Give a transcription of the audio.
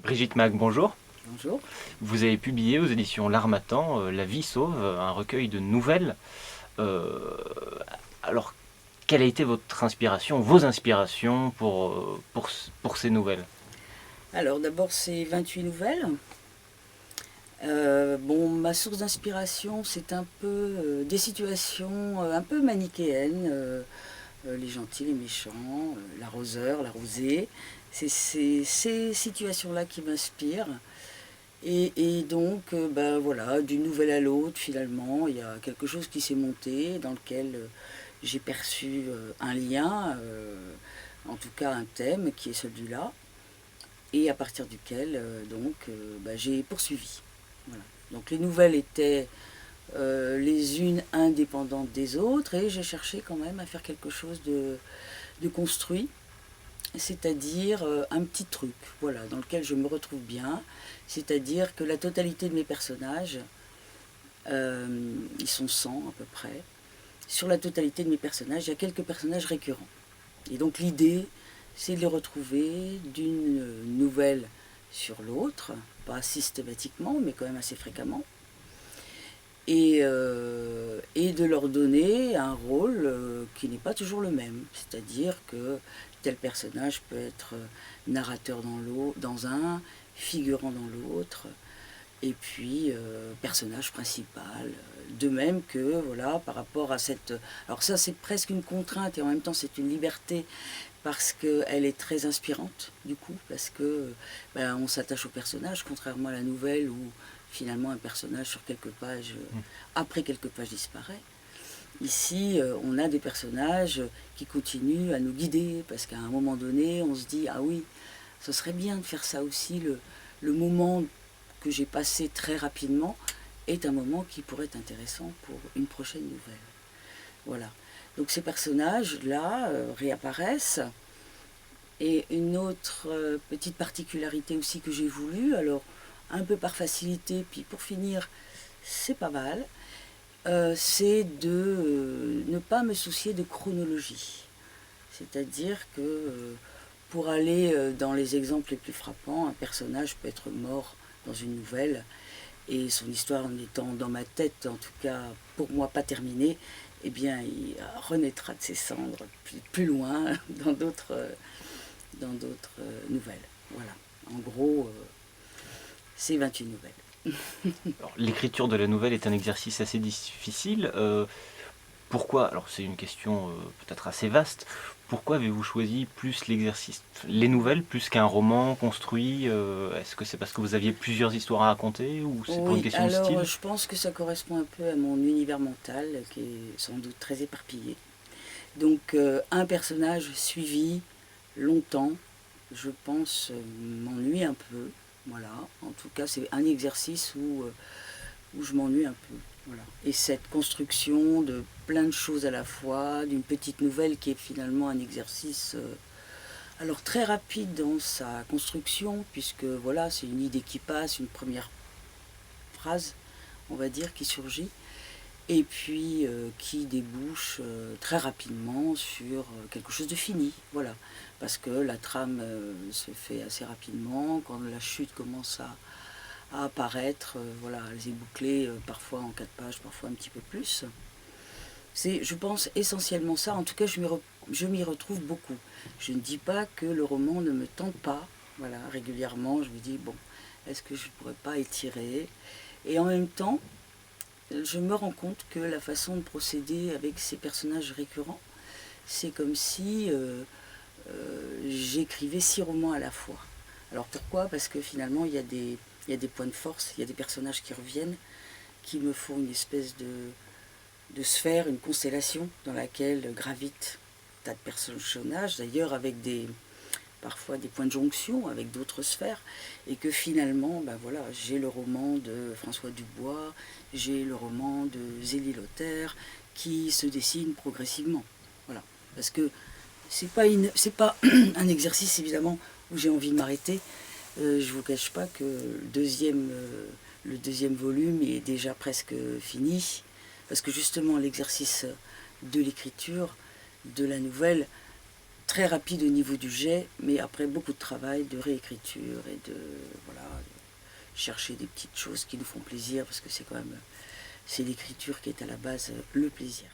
Brigitte Mac, bonjour. Bonjour. Vous avez publié aux éditions L'Harmattan La vie sauve, un recueil de nouvelles. Euh, alors, quelle a été votre inspiration, vos inspirations pour ces nouvelles? Alors d'abord c'est 28 nouvelles. Bon, ma source d'inspiration c'est un peu des situations un peu manichéennes, les gentils, les méchants, l'arroseur, l'arrosé. C'est ces situations-là qui m'inspirent. Et donc, ben voilà, d'une nouvelle à l'autre, finalement, il y a quelque chose qui s'est monté dans lequel j'ai perçu un lien, en tout cas un thème qui est celui-là, et à partir duquel bah, j'ai poursuivi. Voilà. Donc les nouvelles étaient les unes indépendantes des autres et j'ai cherché quand même à faire quelque chose de construit, c'est-à-dire un petit truc, voilà, dans lequel je me retrouve bien, c'est-à-dire que la totalité de mes personnages, ils sont 100 à peu près, sur la totalité de mes personnages, il y a quelques personnages récurrents. Et donc l'idée, c'est de les retrouver d'une nouvelle sur l'autre, pas systématiquement, mais quand même assez fréquemment, et de leur donner un rôle qui n'est pas toujours le même. C'est-à-dire que tel personnage peut être narrateur dans un, figurant dans l'autre, et puis personnage principal. De même que, voilà, par rapport à cette... Alors ça, c'est presque une contrainte, et en même temps, c'est une liberté parce qu'elle est très inspirante du coup, parce que ben, on s'attache au personnage, contrairement à la nouvelle où finalement un personnage sur quelques pages, après quelques pages disparaît. Ici, on a des personnages qui continuent à nous guider, parce qu'à un moment donné, on se dit, ah oui, ce serait bien de faire ça aussi, le moment que j'ai passé très rapidement est un moment qui pourrait être intéressant pour une prochaine nouvelle. Voilà. Donc ces personnages-là réapparaissent. Et une autre petite particularité aussi que j'ai voulu, alors un peu par facilité, puis pour finir, c'est pas mal, c'est de ne pas me soucier de chronologie. C'est-à-dire que pour aller dans les exemples les plus frappants, un personnage peut être mort dans une nouvelle et son histoire en étant dans ma tête, en tout cas pour moi pas terminée, eh bien il renaîtra de ses cendres plus loin dans d'autres nouvelles. Voilà. En gros, c'est 28 nouvelles. Alors, l'écriture de la nouvelle est un exercice assez difficile. Pourquoi, alors c'est une question peut-être assez vaste, pourquoi avez-vous choisi plus l'exercice, les nouvelles plus qu'un roman construit? Est-ce que c'est parce que vous aviez plusieurs histoires à raconter ou c'est pour une Oui, question de alors style? je pense que ça correspond un peu à mon univers mental qui est sans doute très éparpillé. Donc un personnage suivi longtemps, je pense, m'ennuie un peu. Voilà. En tout cas, c'est un exercice où je m'ennuie un peu. Voilà. Et cette construction de plein de choses à la fois, d'une petite nouvelle qui est finalement un exercice alors très rapide dans sa construction, puisque voilà, c'est une idée qui passe, une première phrase, on va dire, qui surgit, et puis qui débouche très rapidement sur quelque chose de fini, voilà. Parce que la trame se fait assez rapidement, quand la chute commence à apparaître, voilà, elle est bouclée parfois en 4 pages, parfois un petit peu plus. C'est, je pense, essentiellement ça. En tout cas, je m'y retrouve beaucoup. Je ne dis pas que le roman ne me tente pas. Voilà, régulièrement, je me dis, bon, est-ce que je ne pourrais pas étirer? Et en même temps, je me rends compte que la façon de procéder avec ces personnages récurrents, c'est comme si j'écrivais 6 romans à la fois. Alors pourquoi? Parce que finalement, il y a des points de force, il y a des personnages qui reviennent, qui me font une espèce de sphère, une constellation dans laquelle gravitent tas de personnages, d'ailleurs avec parfois des points de jonction avec d'autres sphères, et que finalement, ben voilà, j'ai le roman de François Dubois, j'ai le roman de Zélie Lothaire, qui se dessinent progressivement. Voilà. Parce que c'est pas un exercice évidemment où j'ai envie de m'arrêter. Je vous cache pas que le deuxième volume est déjà presque fini, parce que justement l'exercice de l'écriture de la nouvelle très rapide au niveau du jet, mais après beaucoup de travail, de réécriture et de voilà, chercher des petites choses qui nous font plaisir, parce que c'est quand même c'est l'écriture qui est à la base le plaisir.